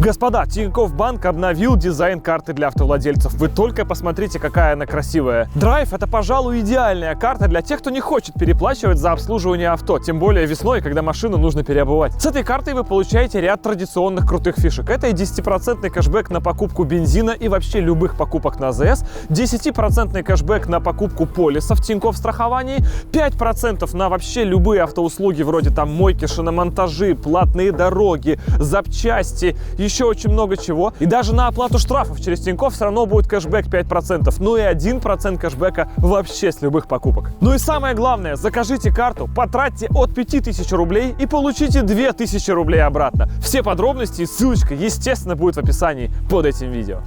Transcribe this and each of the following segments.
Господа, Тинькофф Банк обновил дизайн карты для автовладельцев. Вы только посмотрите, какая она красивая. Драйв — это, пожалуй, идеальная карта для тех, кто не хочет переплачивать за обслуживание авто, тем более весной, когда машину нужно переобувать. С этой картой вы получаете ряд традиционных крутых фишек. Это и 10% кэшбэк на покупку бензина и вообще любых покупок на АЗС, 10% кэшбэк на покупку полиса в Тинькофф страховании, 5% на вообще любые автоуслуги, вроде там мойки, шиномонтажи, платные дороги, запчасти, еще очень много чего. И даже на оплату штрафов через Тинькофф все равно будет кэшбэк 5%. Ну и 1% кэшбэка вообще с любых покупок. Ну и самое главное, закажите карту, потратьте от 5000 рублей и получите 2000 рублей обратно. Все подробности и ссылочка, естественно, будет в описании под этим видео.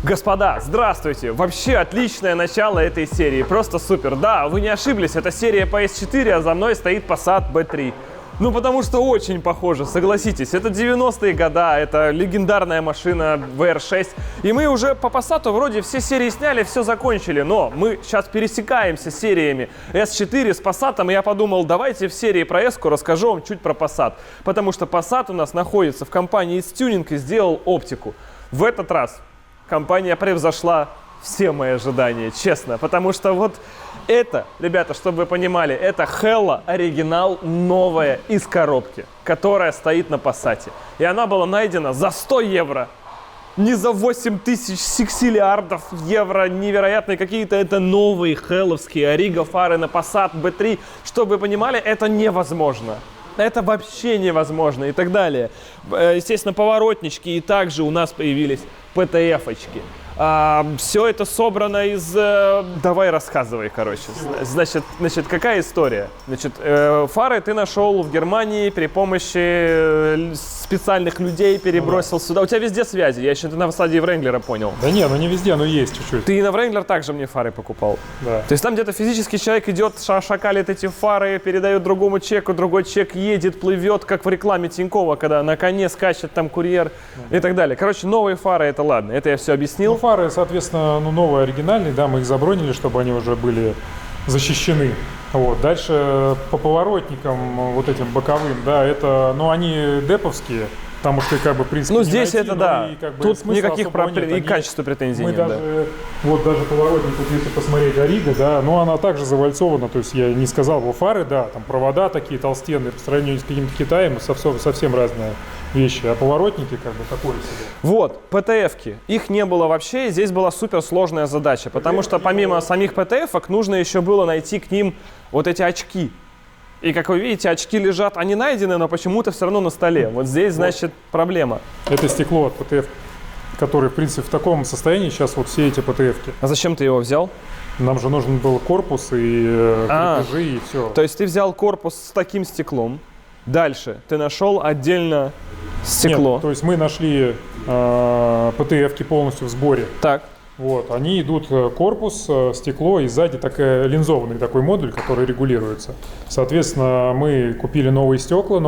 Господа, здравствуйте! Вообще отличное начало этой серии, просто супер. Да, вы не ошиблись, это серия PS4, а за мной стоит Passat B3. Ну, потому что очень похоже, согласитесь. Это 90-е годы, это легендарная машина VR6. И мы уже по Passat вроде все серии сняли, все закончили. Но мы сейчас пересекаемся сериями S4 с Passat, и я подумал, давайте в серии про S-ку расскажу вам чуть про Passat. Потому что Passat у нас находится в компании Tuning и сделал оптику. В этот раз компания превзошла все мои ожидания, честно. Потому что вот это, ребята, чтобы вы понимали, это Hella оригинал новая из коробки, которая стоит на Passat. И она была найдена за 100 евро. Не за 8000 сексиллиардов евро, невероятные какие-то. Это новые хелловские Origo фары на Passat B3. Чтобы вы понимали, это невозможно. Это вообще невозможно и так далее. Естественно, поворотнички, и также у нас появились ПТФ-очки. Все это собрано из... Давай рассказывай, короче. Значит, какая история? Значит, фары ты нашел в Германии при помощи специальных людей, перебросил сюда. У тебя везде связи. Я еще на стадии Wrangler понял. Да не, ну не везде, но есть чуть-чуть. Ты и на Wrangler также мне фары покупал. Да. То есть там где-то физический человек идет, шакалит эти фары, передает другому чеку, другой чек едет, плывет, как в рекламе Тинькова, когда на коне скачет там курьер и так далее. Короче, новые фары, это ладно, это я все объяснил. Ну, фары, соответственно, новые, оригинальные, да, мы их забронили, чтобы они уже были защищены. Вот. Дальше по поворотникам вот этим боковым, да, это, они деповские, потому что как бы в принципе ну здесь найти, это да, и, как бы, тут никаких проблем, и качества претензий нет. Вот даже поворотник, вот если посмотреть Origo, да, она также завальцована, то есть я не сказал, фары, да, там провода такие толстенные, по сравнению с каким-то Китаем, совсем разные вещи, а поворотники как бы такое себе. Вот, ПТФ-ки, их не было вообще, и здесь была суперсложная задача, потому что помимо самих ПТФ-ок нужно еще было найти к ним вот эти очки. И, как вы видите, очки лежат, они найдены, но почему-то все равно на столе. Вот здесь, значит, проблема. Это стекло от ПТФ, которое, в принципе, в таком состоянии сейчас вот все эти ПТФ-ки. А зачем ты его взял? Нам же нужен был корпус и крепежи, и все. То есть ты взял корпус с таким стеклом, дальше ты нашел отдельно стекло. Нет, то есть мы нашли ПТФ-ки полностью в сборе. Так. Вот, они идут корпус, стекло и сзади линзованный такой модуль, который регулируется. Соответственно, мы купили новые стекла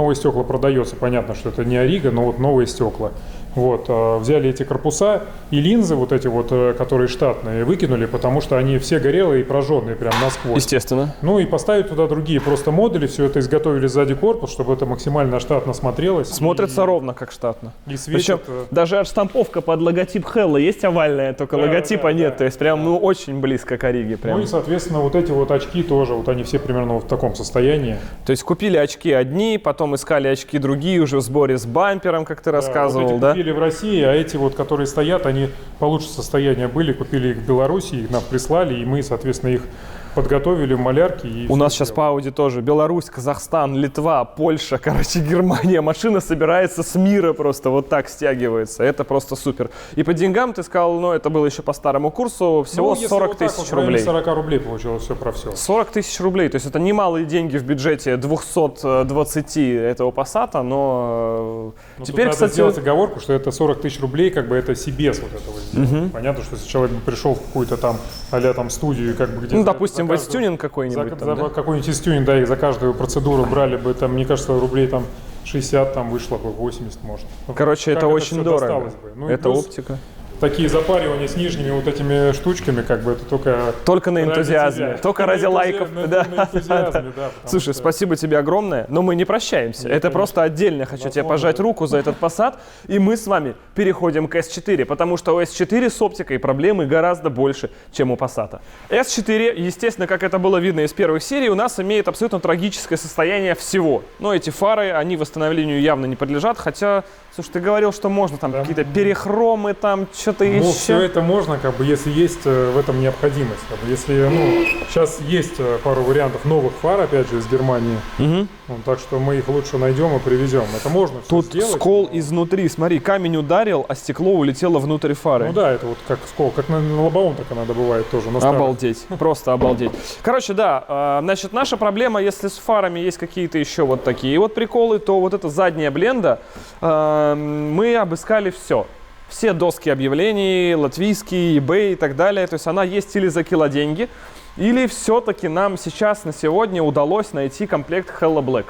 продается, понятно, что это не Origo, но вот новые стекла. Вот, взяли эти корпуса и линзы вот эти вот, которые штатные, выкинули, потому что они все горелые и прожженные прям насквозь. Естественно. Ну и поставить туда другие просто модули, все это изготовили сзади корпус, чтобы это максимально штатно смотрелось. Смотрится ровно как штатно. И светит. Причем даже отштамповка под логотип Hella есть овальная, только логотипа нет, то есть прям очень близко к Origo. Прям. Ну и соответственно вот эти вот очки тоже, вот они все примерно в таком состоянии. То есть купили очки одни, потом искали очки другие уже в сборе с бампером, как ты рассказывал, вот эти да? Купили в России, а эти вот, которые стоят, они получше состояния были, купили их в Беларуси, их нам прислали, и мы, соответственно, их подготовили малярки. И У нас сейчас по Audi тоже Беларусь, Казахстан, Литва, Польша, короче, Германия. Машина собирается с мира просто, вот так стягивается. Это просто супер. И по деньгам ты сказал, ну, это было еще по старому курсу, всего 40 тысяч рублей. 40 рублей получилось все про все. 40 тысяч рублей, то есть это немалые деньги в бюджете 220 этого Passat, но теперь, надо кстати... сделать оговорку, что это 40 тысяч рублей, как бы это себе с вот этого сделано. Понятно, что если человек бы пришел в какую-то там, а-ля там студию, как бы где-то... Ну, допустим, вестюнинг какой-нибудь. За какой-нибудь вестюнинг, да, и за каждую процедуру брали бы, там, мне кажется, рублей там 60, там вышло бы 80, может. Короче, это очень дорого. Ну, это оптика. Такие запаривания с нижними вот этими штучками, как бы это только на энтузиазме, только ради лайков. Слушай, что... спасибо тебе огромное, но мы не прощаемся. Это просто отдельно хочу тебе пожать руку за этот Passat, и мы с вами переходим к S4, потому что у S4 с оптикой проблемы гораздо больше, чем у Passat. S4, естественно, как это было видно из первых серий, у нас имеет абсолютно трагическое состояние всего. Но эти фары, они восстановлению явно не подлежат, хотя, слушай, ты говорил, что можно там какие-то перехромы, там что-то еще. Ну, все это можно, как бы, если есть в этом необходимость. Как бы, если, сейчас есть пару вариантов новых фар, опять же, из Германии. Так что мы их лучше найдем и привезем. Это можно тут все сделать. Тут скол изнутри, смотри, камень ударил, а стекло улетело внутрь фары. Ну да, это вот как скол, как на лобовом так иногда бывает тоже. Обалдеть, просто обалдеть. Короче, да, значит, наша проблема, если с фарами есть какие-то еще вот такие вот приколы, то вот эта задняя бленда, мы обыскали все. Все доски объявлений, латвийские, eBay и так далее. То есть она есть или за килоденьги, или все-таки нам сейчас на сегодня удалось найти комплект Hella Black.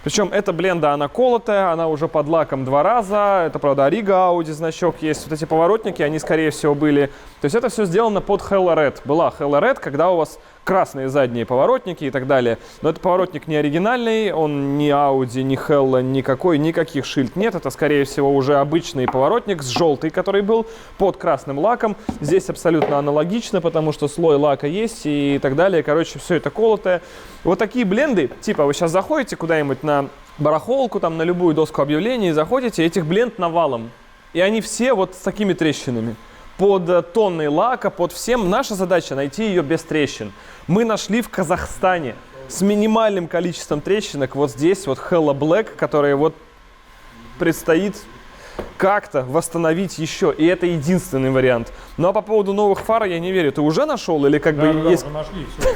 Причем эта бленда, она колотая, она уже под лаком 2 раза. Это, правда, Ariga Audi значок есть. Вот эти поворотники, они, скорее всего, были... То есть это все сделано под Hella Red. Была Hella Red, когда у вас красные задние поворотники и так далее. Но это поворотник не оригинальный, он ни Audi, ни Hella, никаких шильд нет. Это, скорее всего, уже обычный поворотник с желтый, который был под красным лаком. Здесь абсолютно аналогично, потому что слой лака есть и так далее. Короче, все это колотое. Вот такие бленды, типа вы сейчас заходите куда-нибудь на барахолку, там на любую доску объявлений, заходите, этих бленд навалом. И они все вот с такими трещинами. Под тонной лака, под всем. Наша задача найти ее без трещин. Мы нашли в Казахстане с минимальным количеством трещинок вот здесь вот Hella Black, которые вот предстоит как-то восстановить еще. И это единственный вариант. Ну а по поводу новых фар я не верю. Ты уже нашел или как бы есть... уже нашли, все.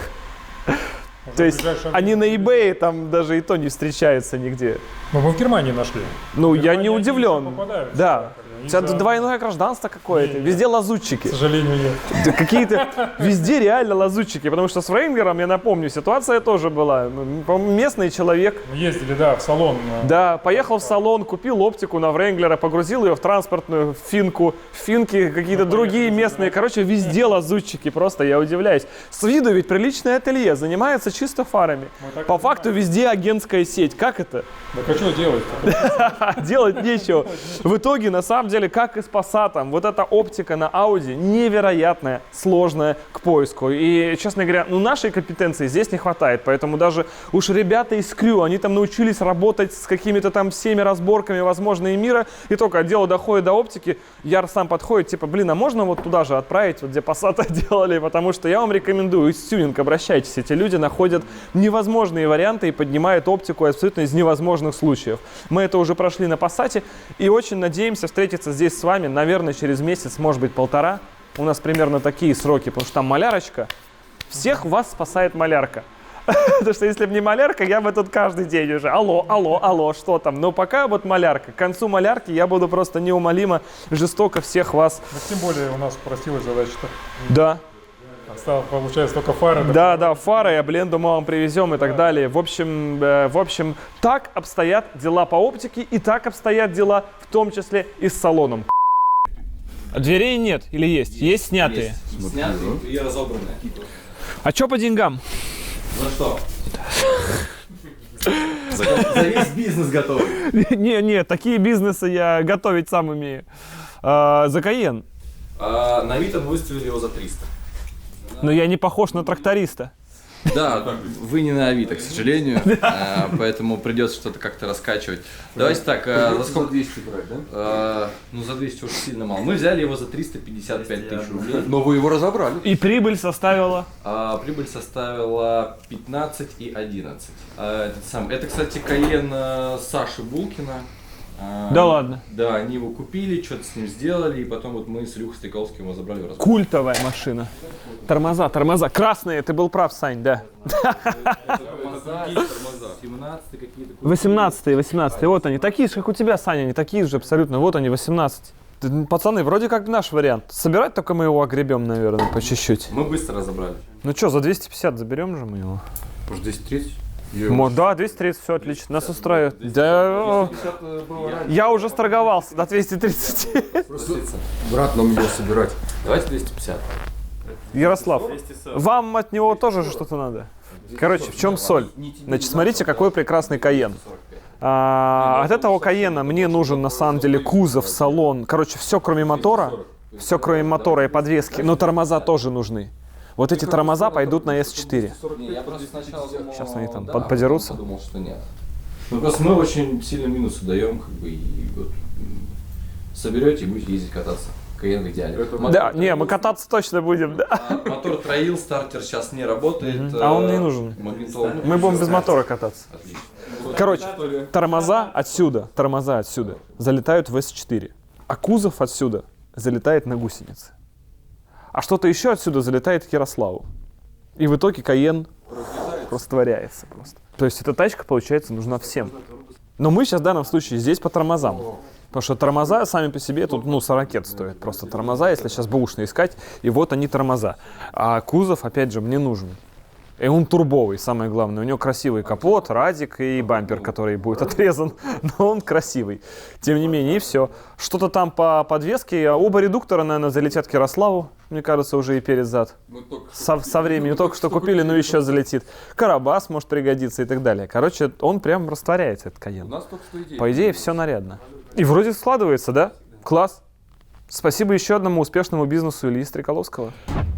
То есть они на eBay там даже и то не встречаются нигде. Ну, мы в Германии нашли. Ну, я не удивлен. Попадаются, да. У тебя двойное гражданство какое-то. Везде лазутчики. К сожалению, нет. Какие-то везде реально лазутчики. Потому что с Wranglер'ом, я напомню, ситуация тоже была. Местный человек. Мы ездили, да, в салон. Да, поехал в салон, купил оптику на Wranglер'а, погрузил ее в транспортную финку. Финки какие-то другие местные. Короче, везде лазутчики. Просто я удивляюсь. С виду ведь приличное ателье. Занимается чисто фарами. По факту везде агентская сеть. Как это? Так а что делать-то? Делать нечего. В итоге, на самом деле, как и с Passat, вот эта оптика на Audi невероятная, сложная к поиску. И, честно говоря, нашей компетенции здесь не хватает. Поэтому даже уж ребята из Crew, они там научились работать с какими-то там всеми разборками возможные мира. И только дело доходит до оптики, Яр сам подходит, типа, блин, а можно вот туда же отправить, вот где Passat делали? Потому что я вам рекомендую, из тюнинг обращайтесь. Эти люди находят невозможные варианты и поднимают оптику абсолютно из невозможных случаев. Мы это уже прошли на Passat и очень надеемся встретиться здесь с вами, наверное, через месяц, может быть, 1,5. У нас примерно такие сроки, потому что там малярочка. Всех вас спасает малярка. Потому что если бы не малярка, я бы тут каждый день уже алло, что там? Но пока вот малярка. К концу малярки я буду просто неумолимо, жестоко всех вас... Ну, тем более у нас упростилась задача-то. Да. Получается только фары. Да, фары, а бленду мы вам привезем и так далее. В общем, так обстоят дела по оптике и так обстоят дела в том числе и с салоном. Дверей нет или есть? Есть снятые. Есть снятые и разобранные. А что по деньгам? За что? За весь бизнес готовый. Не, такие бизнесы я готовить сам умею. За Кайен. На Авито мы выставили его за 300. Но я не похож на тракториста. Да, вы не на Авито, к сожалению, поэтому придется что-то как-то раскачивать. Давайте так, за сколько? 200 брать, да? Ну за 200 уж сильно мало. Мы взяли его за 355 тысяч рублей. Но вы его разобрали. И прибыль составила? Прибыль составила 15 и 11. Это, кстати, Кайен Саши Булкина. Да ладно. Да, они его купили, что-то с ним сделали, и потом вот мы с Илюхой Стреколовским его забрали в разбор. Культовая машина. Тормоза. Красные, ты был прав, Сань, да. Тормоза. 17 какие-то. 18, вот они, такие же, как у тебя, Саня, они такие же абсолютно, вот они, 18. Пацаны, вроде как наш вариант. Собирать только мы его огребем, наверное, по чуть-чуть. Мы быстро разобрали. Ну что, за 250 заберем же мы его? Может, 230? Да, 230, все отлично, нас устраивает. Да, я уже сторговался до 230. Брат нам его собирать. Давайте 250. Ярослав, вам от него тоже же что-то надо? Короче, в чем соль? Значит, смотрите, какой прекрасный Кайен. От этого Кайена мне нужен на самом деле кузов, салон. Короче, все кроме мотора. Все кроме мотора и подвески. Но тормоза тоже нужны. Вот эти тормоза пойдут на S4. Не, я просто сначала думал, Сейчас они там да, подерутся. Подумал, что нет. Ну просто мы очень сильно минусы даем, как бы, и вот соберете и будете ездить кататься. Кайен в идеале. Да, не, мы кататься точно будем, да. Мотор троил, стартер сейчас не работает. А он не нужен. Магнитолу. Мы будем без мотора кататься. Отлично. Короче, тормоза отсюда залетают в S4, а кузов отсюда залетает на гусеницы. А что-то еще отсюда залетает к Ярославу. И в итоге Кайен растворяется просто. То есть эта тачка, получается, нужна всем. Но мы сейчас в данном случае здесь по тормозам. Потому что тормоза сами по себе тут, 40 стоят. Просто тормоза, если сейчас бэушно искать, и вот они тормоза. А кузов, опять же, мне нужен. И он турбовый, самое главное. У него красивый капот, радик и бампер, который будет отрезан. Но он красивый. Тем не менее, и все. Что-то там по подвеске. Оба редуктора, наверное, залетят к Ярославу. Мне кажется, уже и перед-зад. Со временем. Только что купили, но еще залетит. Карабас может пригодиться и так далее. Короче, он прям растворяется, этот Кайен. По идее, все нарядно. И вроде складывается, да? Класс. Спасибо еще одному успешному бизнесу Ильи Стреколовского.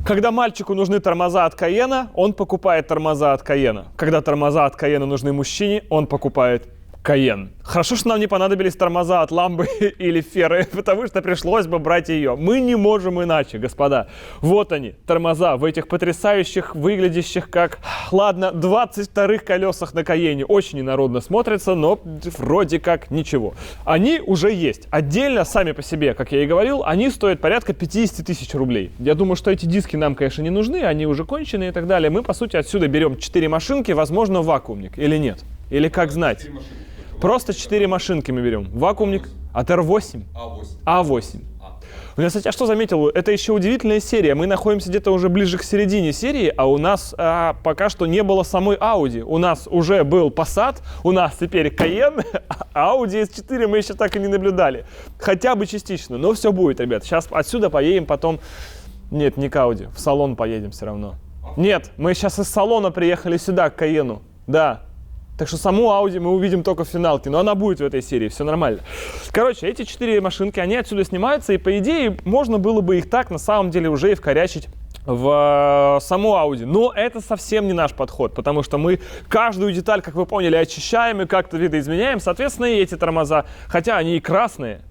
Когда мальчику нужны тормоза от Кайена, он покупает тормоза от Кайена. Когда тормоза от Кайена нужны мужчине, он покупает Кайен. Хорошо, что нам не понадобились тормоза от Ламбы или Ферры, потому что пришлось бы брать ее. Мы не можем иначе, господа. Вот они, тормоза в этих потрясающих, выглядящих как, ладно, 22-х колесах на Кайене. Очень инородно смотрится, но вроде как ничего. Они уже есть. Отдельно, сами по себе, как я и говорил, они стоят порядка 50 тысяч рублей. Я думаю, что эти диски нам, конечно, не нужны, они уже кончены и так далее. Мы, по сути, отсюда берем 4 машинки, возможно, вакуумник или нет. Или как знать. Просто 4 машинки мы берем. Вакуумник от R8. А8. Я, кстати, что заметил? Это еще удивительная серия. Мы находимся где-то уже ближе к середине серии, а у нас пока что не было самой Audi. У нас уже был Passat, у нас теперь Cayenne, а Audi S4 мы еще так и не наблюдали. Хотя бы частично, но все будет, ребят. Сейчас отсюда поедем потом... Нет, не к Audi, в салон поедем все равно. Нет, мы сейчас из салона приехали сюда, к Cayenne. Да. Так что саму Audi мы увидим только в финалке, но она будет в этой серии, все нормально. Короче, эти 4 машинки, они отсюда снимаются, и по идее можно было бы их так на самом деле уже и вкорячить в саму Audi. Но это совсем не наш подход, потому что мы каждую деталь, как вы поняли, очищаем и как-то видоизменяем. Соответственно, и эти тормоза, хотя они и красные,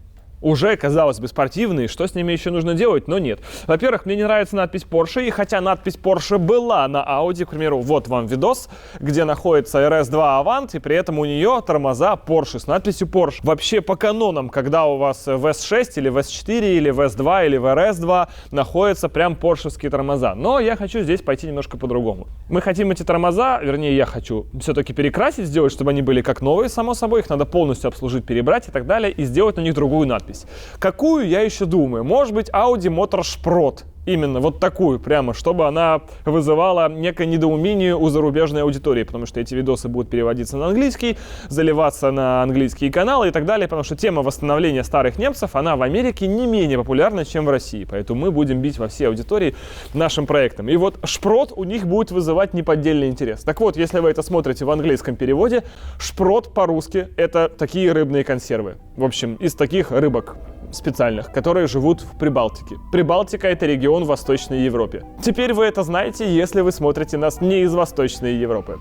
уже, казалось бы, спортивные, что с ними еще нужно делать, но нет. Во-первых, мне не нравится надпись Porsche, и хотя надпись Porsche была на Audi, к примеру, вот вам видос, где находится RS2 Avant, и при этом у нее тормоза Porsche с надписью Porsche. Вообще, по канонам, когда у вас в S6 или в S4 или в S2 или в RS2 находятся прям поршевские тормоза. Но я хочу здесь пойти немножко по-другому. Мы хотим эти тормоза, вернее, я хочу все-таки перекрасить, сделать, чтобы они были как новые, само собой, их надо полностью обслужить, перебрать и так далее, и сделать на них другую надпись. Какую, я еще думаю. Может быть, Audi Motor Sprott. Именно вот такую прямо, чтобы она вызывала некое недоумение у зарубежной аудитории, потому что эти видосы будут переводиться на английский, заливаться на английские каналы и так далее, потому что тема восстановления старых немцев, она в Америке не менее популярна, чем в России, поэтому мы будем бить во все аудитории нашим проектом. И вот Шпрот у них будет вызывать неподдельный интерес. Так вот, если вы это смотрите в английском переводе, Шпрот по-русски это такие рыбные консервы. В общем, из таких рыбок. специальных, которые живут в Прибалтике. Прибалтика — это регион в Восточной Европе. Теперь вы это знаете, если вы смотрите нас не из Восточной Европы.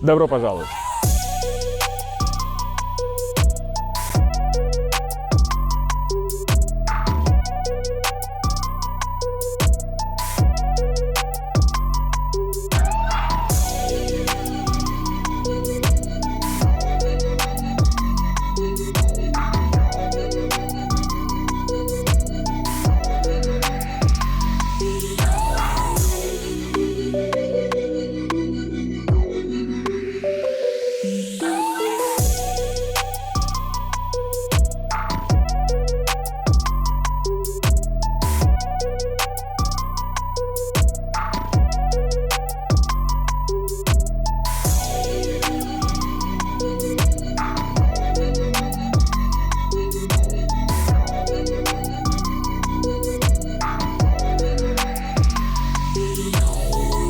Добро пожаловать!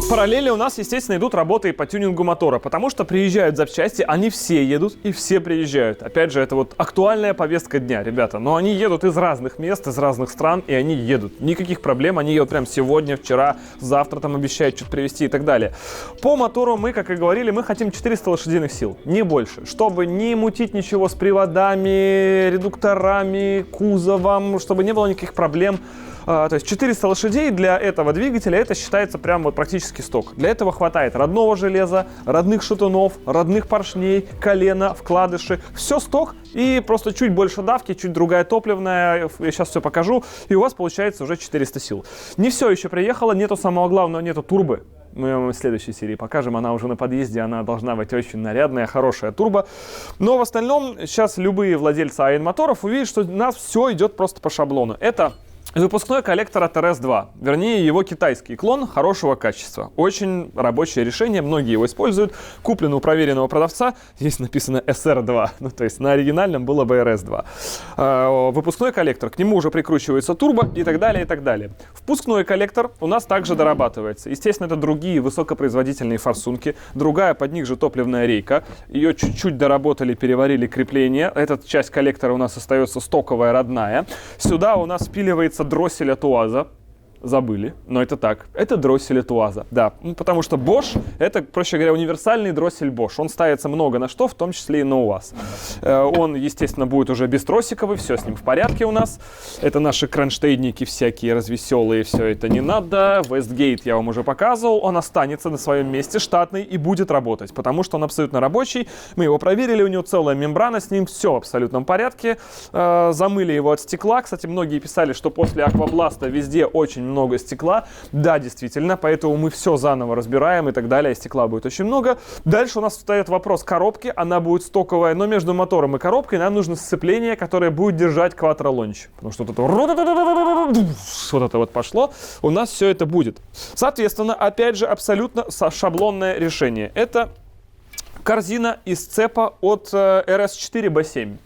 Параллели у нас, естественно, идут работы и по тюнингу мотора, потому что приезжают запчасти, они все едут и все приезжают. Опять же, это вот актуальная повестка дня, ребята. Но они едут из разных мест, из разных стран, и они едут. Никаких проблем, они едут прям сегодня, вчера, завтра там обещают что-то привезти и так далее. По мотору мы, как и говорили, мы хотим 400 лошадиных сил, не больше. Чтобы не мутить ничего с приводами, редукторами, кузовом, чтобы не было никаких проблем. То есть 400 лошадей для этого двигателя, это считается прям вот практически сток. Для этого хватает родного железа, родных шатунов, родных поршней, колена, вкладыши. Все сток и просто чуть больше давки, чуть другая топливная. Я сейчас все покажу. И у вас получается уже 400 сил. Не все еще приехало, нету самого главного, нету турбы. Мы вам в следующей серии покажем, она уже на подъезде, она должна быть очень нарядная, хорошая турбо. Но в остальном сейчас любые владельцы АН моторов увидят, что у нас все идет просто по шаблону. Это выпускной коллектор от RS2, вернее его китайский клон хорошего качества. Очень рабочее решение, многие его используют. Куплен у проверенного продавца, здесь написано SR2, ну то есть на оригинальном было бы RS2. Выпускной коллектор, к нему уже прикручивается турбо и так далее, и так далее. Впускной коллектор у нас также дорабатывается. Естественно, это другие высокопроизводительные форсунки, другая под них же топливная рейка. Ее чуть-чуть доработали, переварили крепление. Эта часть коллектора у нас остается стоковая, родная. Сюда у нас впиливается дроссель от УАЗа. Забыли, но это так. Это дроссель от УАЗа, да. Потому что Bosch, это, проще говоря, универсальный дроссель Bosch. Он ставится много на что, в том числе и на УАЗ. Он, естественно, будет уже бестросиковый, все с ним в порядке у нас. Это наши кронштейники всякие развеселые, все это не надо. Westgate я вам уже показывал. Он останется на своем месте, штатный, и будет работать, потому что он абсолютно рабочий. Мы его проверили, у него целая мембрана, с ним все в абсолютном порядке. Замыли его от стекла. Кстати, многие писали, что после Аквабласта везде очень много стекла. Да, действительно, поэтому мы все заново разбираем и так далее. Стекла будет очень много. Дальше у нас встает вопрос коробки. Она будет стоковая, но между мотором и коробкой нам нужно сцепление, которое будет держать квадролонч. Потому что вот это вот пошло. У нас все это будет. Соответственно, опять же, абсолютно шаблонное решение. Это корзина из цепа от RS4 B7.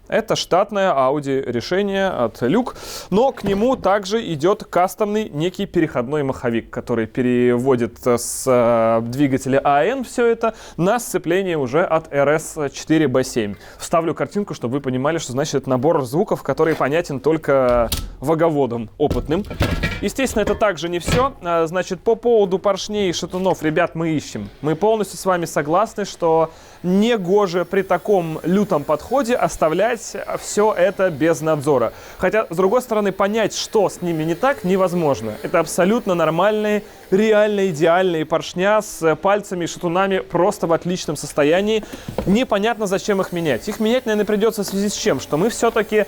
Это штатное Audi решение от Люк, но к нему также идет кастомный некий переходной маховик, который переводит с двигателя АН все это на сцепление уже от RS4B7. Вставлю картинку, чтобы вы понимали, что значит это набор звуков, который понятен только ваговодам опытным. Естественно, это также не все. Значит, по поводу поршней и шатунов, ребят, мы ищем. Мы полностью с вами согласны, что негоже при таком лютом подходе оставлять все это без надзора. Хотя, с другой стороны, понять, что с ними не так, невозможно. Это абсолютно нормальные, реально идеальные поршня с пальцами и шатунами просто в отличном состоянии. Непонятно, зачем их менять. Их менять, наверное, придется в связи с чем? Что мы все-таки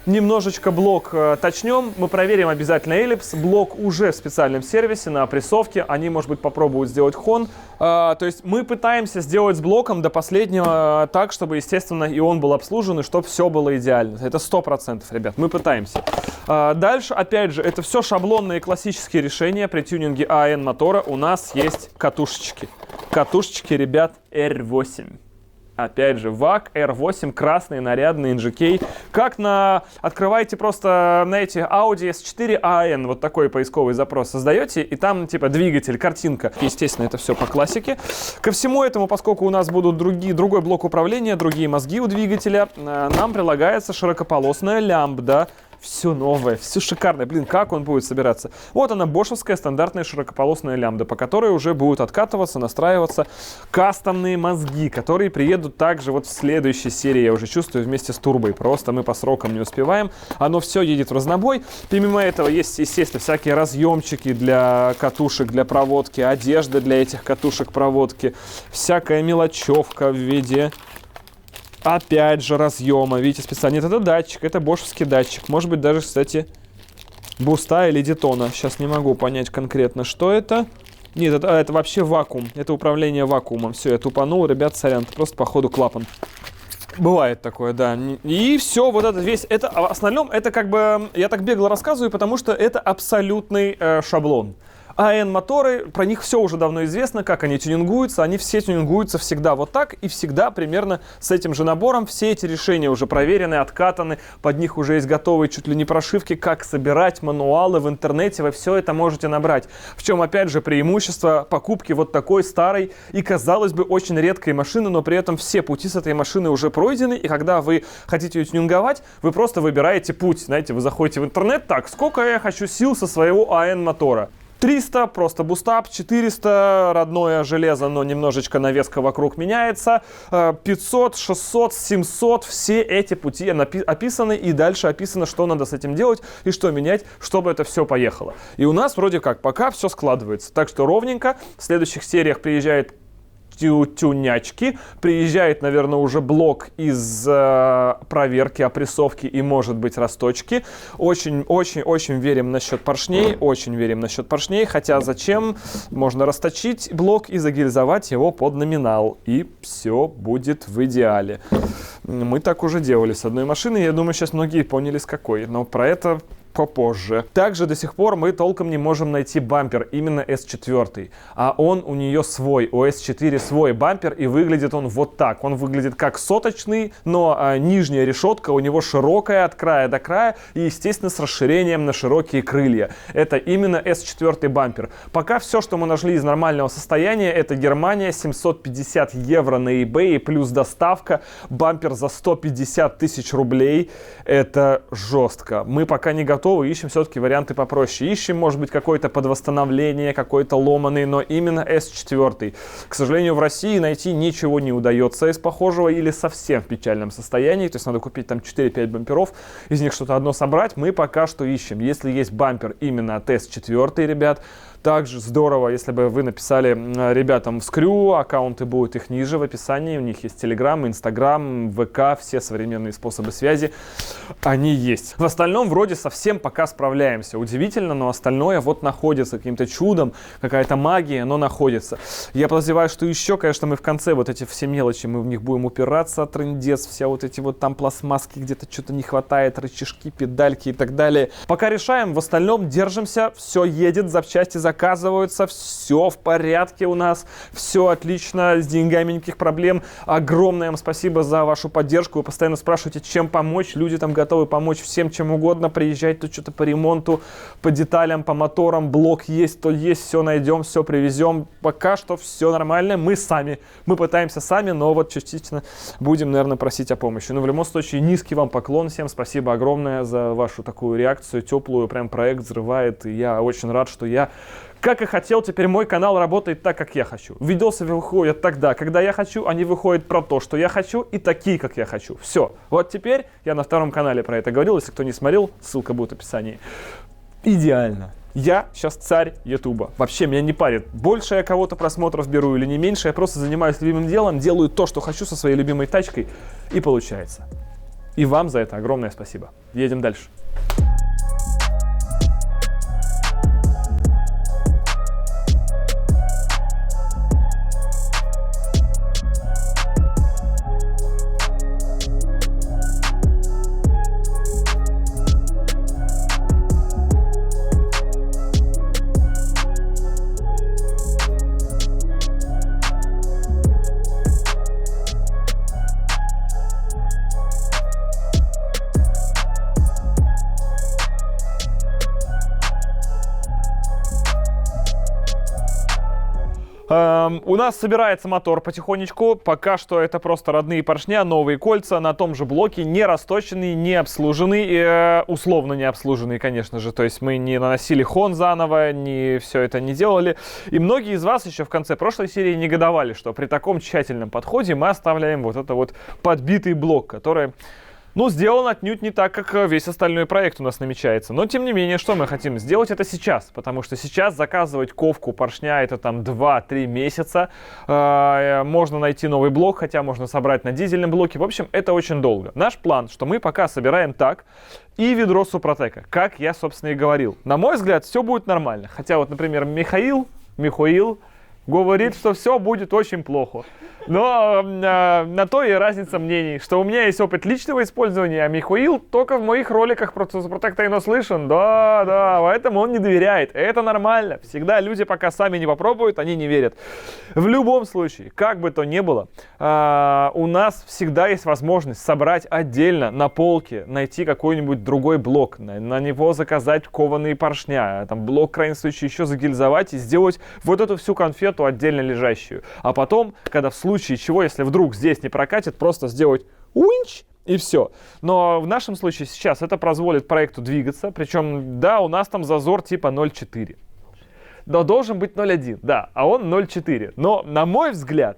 немножечко блок точнем, мы проверим обязательно эллипс. Блок уже в специальном сервисе на опрессовке. Они, может быть, попробуют сделать хон. То есть мы пытаемся сделать с блоком до последнего так, чтобы, естественно, и он был обслужен, и чтобы все было идеально. Это 100%, ребят, мы пытаемся. Дальше, опять же, это все шаблонные классические решения. При тюнинге АН мотора у нас есть катушечки. Катушечки, ребят, R8. опять же, VAK R8, красный, нарядный, NGK. Как открываете просто, знаете, Audi S4 AN, вот такой поисковый запрос создаете, и там типа двигатель, картинка. Естественно, это все по классике. Ко всему этому, поскольку у нас будут другой блок управления, другие мозги у двигателя, нам прилагается широкополосная лямбда. Все новое, все шикарное. Блин, как он будет собираться? Вот она, бошевская стандартная широкополосная лямбда, по которой уже будут откатываться, настраиваться кастомные мозги, которые приедут также вот в следующей серии, я уже чувствую, вместе с турбой. Просто мы по срокам не успеваем. Оно все едет в разнобой. Помимо этого есть, естественно, всякие разъемчики для катушек, для проводки, одежда для этих катушек проводки, всякая мелочевка в виде... Опять же разъема, видите, специально. Нет, это датчик, это бошевский датчик. Может быть даже, кстати, буста или детона. Сейчас не могу понять конкретно, что это. Нет, это вообще вакуум. Это управление вакуумом. Все, я тупанул, ребят, сорян. Это просто походу клапан. Бывает такое, да. И все, вот это весь... Это, в основном, это как бы... Я так бегло рассказываю, потому что это абсолютный шаблон. АН-моторы, про них все уже давно известно, как они тюнингуются. Они все тюнингуются всегда вот так и всегда примерно с этим же набором. Все эти решения уже проверены, откатаны, под них уже есть готовые чуть ли не прошивки, как собирать, мануалы в интернете, вы все это можете набрать. В чем, опять же, преимущество покупки вот такой старой и, казалось бы, очень редкой машины, но при этом все пути с этой машины уже пройдены, и когда вы хотите ее тюнинговать, вы просто выбираете путь. Знаете, вы заходите в интернет, так, сколько я хочу сил со своего АН-мотора. 300, просто бустап, 400, родное железо, но немножечко навеска вокруг меняется, 500, 600, 700, все эти пути описаны, и дальше описано, что надо с этим делать и что менять, чтобы это все поехало. И у нас вроде как пока все складывается, так что ровненько. В следующих сериях приезжает тюнячки, приезжает, наверное, уже блок из проверки, опрессовки и, может быть, расточки. Очень верим насчет поршней, хотя зачем? Можно расточить блок и загильзовать его под номинал, и все будет в идеале. Мы так уже делали с одной машиной, я думаю, сейчас многие поняли, с какой, но про это попозже. Также до сих пор мы толком не можем найти бампер, именно S4. А он у нее свой, у S4 свой бампер, и выглядит он вот так. Он выглядит как соточный, но нижняя решетка у него широкая от края до края и, естественно, с расширением на широкие крылья. Это именно S4 бампер. Пока все, что мы нашли из нормального состояния, это Германия, 750 евро на eBay, плюс доставка, бампер за 150 тысяч рублей. Это жестко. Мы пока не готовы, ищем все-таки варианты попроще. Ищем, может быть, какое-то подвосстановление, какой-то ломаный, но именно S4. К сожалению, в России найти ничего не удается из похожего или совсем в печальном состоянии. То есть надо купить там 4-5 бамперов, из них что-то одно собрать. Мы пока что ищем. Если есть бампер именно от S4, ребят, также здорово, если бы вы написали ребятам в Скрю, аккаунты будут их ниже в описании, у них есть Telegram, Instagram, ВК, все современные способы связи, они есть. В остальном вроде совсем пока справляемся, удивительно, но остальное вот находится каким-то чудом, какая-то магия, но находится. Я подозреваю, что еще, конечно, мы в конце вот эти все мелочи, мы в них будем упираться, трындец, все вот эти вот там пластмасски, где-то что-то не хватает, рычажки, педальки и так далее. Пока решаем, в остальном держимся, все едет, запчасти заказываются, все в порядке у нас, все отлично, с деньгами никаких проблем. Огромное вам спасибо за вашу поддержку, вы постоянно спрашиваете, чем помочь, люди там готовы помочь всем, чем угодно, приезжать тут что-то по ремонту, по деталям, по моторам, блок есть, то есть, все найдем, все привезем. Пока что все нормально, мы пытаемся сами, но вот частично будем, наверное, просить о помощи. Но в любом случае, низкий вам поклон всем, спасибо огромное за вашу такую реакцию, теплую, прям проект взрывает, и я очень рад, что я, как и хотел, теперь мой канал работает так, как я хочу. Видосы выходят тогда, когда я хочу, они выходят про то, что я хочу, и такие, как я хочу. Все. Вот теперь я на втором канале про это говорил, если кто не смотрел, ссылка будет в описании. Идеально. Я сейчас царь Ютуба. Вообще меня не парит, больше я кого-то просмотров беру или не меньше, я просто занимаюсь любимым делом, делаю то, что хочу со своей любимой тачкой, и получается. И вам за это огромное спасибо. Едем дальше. У нас собирается мотор потихонечку. Пока что это просто родные поршня, новые кольца на том же блоке, не расточенный, не обслуженный, условно не обслуженный, конечно же. То есть мы не наносили хон заново, не все это не делали. И многие из вас еще в конце прошлой серии негодовали, что при таком тщательном подходе мы оставляем вот это вот подбитый блок, который... Ну, сделан отнюдь не так, как весь остальной проект у нас намечается. Но, тем не менее, что мы хотим сделать это сейчас. Потому что сейчас заказывать ковку поршня это там 2-3 месяца. Можно найти новый блок, хотя можно собрать на дизельном блоке. В общем, это очень долго. Наш план, что мы пока собираем так и ведро Супротека, как я, собственно, и говорил. На мой взгляд, все будет нормально. Хотя вот, например, Михаил говорит, что все будет очень плохо. Но на то и разница мнений, что у меня есть опыт личного использования, а Михаил только в моих роликах про Супротек наслышан. Да, поэтому он не доверяет. Это нормально. Всегда люди, пока сами не попробуют, они не верят. В любом случае, как бы то ни было, у нас всегда есть возможность собрать отдельно на полке, найти какой-нибудь другой блок, на него заказать кованые поршня, там блок, в крайнем случае, еще загильзовать и сделать вот эту всю конфету отдельно лежащую. А потом, когда в случае чего, если вдруг здесь не прокатит, просто сделать уинч и все. Но в нашем случае сейчас это позволит проекту двигаться. Причем, да, у нас там зазор типа 0,4. Но должен быть 0,1, да, а он 0,4. Но на мой взгляд,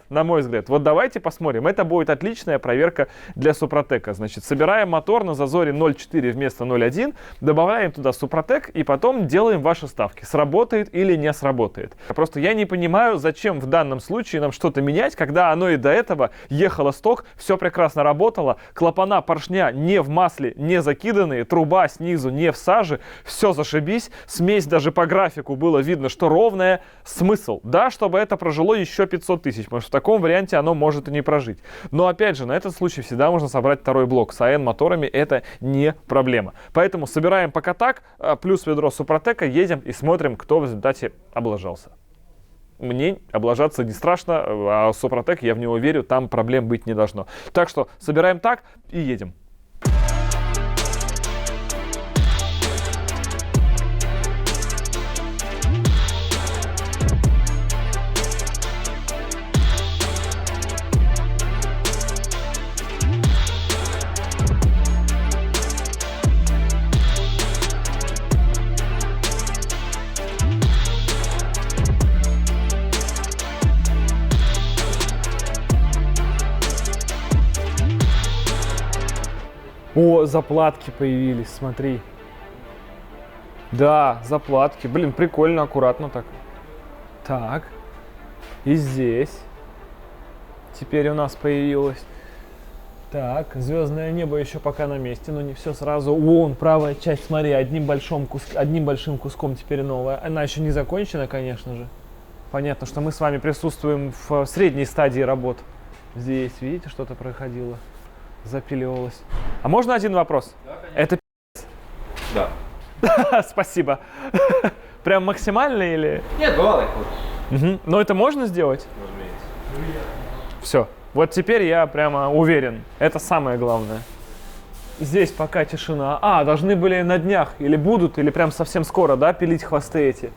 вот давайте посмотрим. Это будет отличная проверка для Супротека. Значит, собираем мотор на зазоре 0,4 вместо 0,1, добавляем туда Супротек и потом делаем ваши ставки. Сработает или не сработает. Просто я не понимаю, зачем в данном случае нам что-то менять, когда оно и до этого ехало сток, все прекрасно работало, клапана поршня не в масле, не закиданные, труба снизу не в саже, все зашибись, смесь даже по графику было видно, что ровная. Смысл, да, чтобы это прожило еще 500 тысяч, потому что в таком варианте оно может и не прожить. Но опять же, на этот случай всегда можно собрать второй блок. С АН моторами это не проблема. Поэтому собираем пока так, плюс ведро Супротека, едем и смотрим, кто в результате облажался. Мне облажаться не страшно, а Супротек, я в него верю, там проблем быть не должно. Так что собираем так и едем. О, заплатки появились, смотри. Да, заплатки. Блин, прикольно, аккуратно так. Так. И здесь. Теперь у нас появилось. Так, звездное небо еще пока на месте, но не все сразу. Вон, правая часть, смотри, одним большим куском теперь новая. Она еще не закончена, конечно же. Понятно, что мы с вами присутствуем в средней стадии работ. Здесь, видите, что-то происходило. Запиливалось. А можно один вопрос? Да, конечно. Это Да. Спасибо. Прям максимально или? Нет, бывало. Угу. Но это можно сделать? Разумеется. Все. Вот теперь я прямо уверен. Это самое главное. Здесь пока тишина. Должны были на днях или будут, или прям совсем скоро, да, пилить хвосты эти.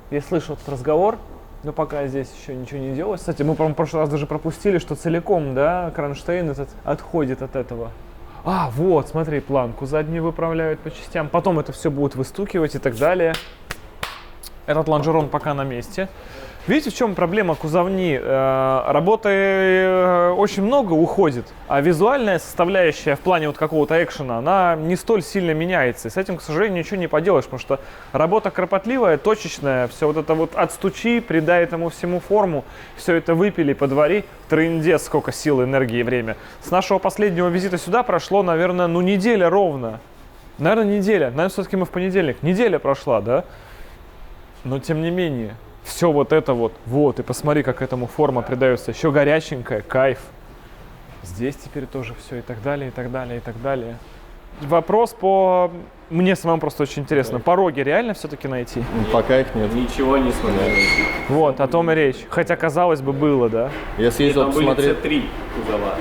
Я слышу этот разговор. Но пока здесь еще ничего не делалось. Кстати, мы, по-моему, в прошлый раз даже пропустили, что целиком, да, кронштейн этот отходит от этого. Вот, смотри, планку заднюю выправляют по частям. Потом это все будет выстукивать и так далее. Этот лонжерон пока на месте. Видите, в чем проблема кузовни? Работы очень много уходит, а визуальная составляющая в плане вот какого-то экшена, она не столь сильно меняется. И с этим, к сожалению, ничего не поделаешь, потому что работа кропотливая, точечная, все вот это вот отстучи, придай этому всему форму, все это выпили, подвори, трындец, сколько сил, энергии и время. С нашего последнего визита сюда прошло, наверное, неделя ровно. Наверное, все-таки мы в понедельник. Неделя прошла, да? Но тем не менее. Все вот это вот, и посмотри, как этому форма придается. Еще горяченькая, кайф. Здесь теперь тоже все и так далее, и так далее, и так далее. Вопрос по... Мне самому просто очень интересно. Пороги реально все-таки найти? Пока их нет. Ничего не смогли найти. Вот, о том и речь. Хотя, казалось бы, было, да? Я съездил Там были посмотреть. C3 кузова,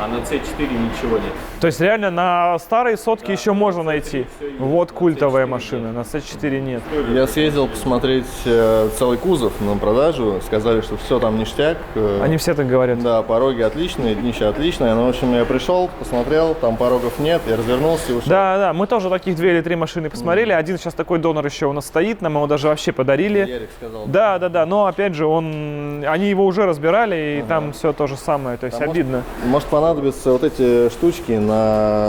а на C4 ничего нет. То есть реально на старые сотки еще можно найти. Вот культовая машина, на C4 нет. Я съездил посмотреть целый кузов на продажу, сказали, что все там ништяк. Они все так говорят. Да, пороги отличные, днище отличное. Но, в общем, я пришел, посмотрел, там порогов нет, я развернулся и ушел. Да, мы тоже таких 2 или 3 машины посмотрели. Один сейчас такой донор еще у нас стоит, нам его даже вообще подарили. Ярик сказал. Да, но опять же, они его уже разбирали, и там все то же самое, то есть обидно. Может понадобятся вот эти штучки на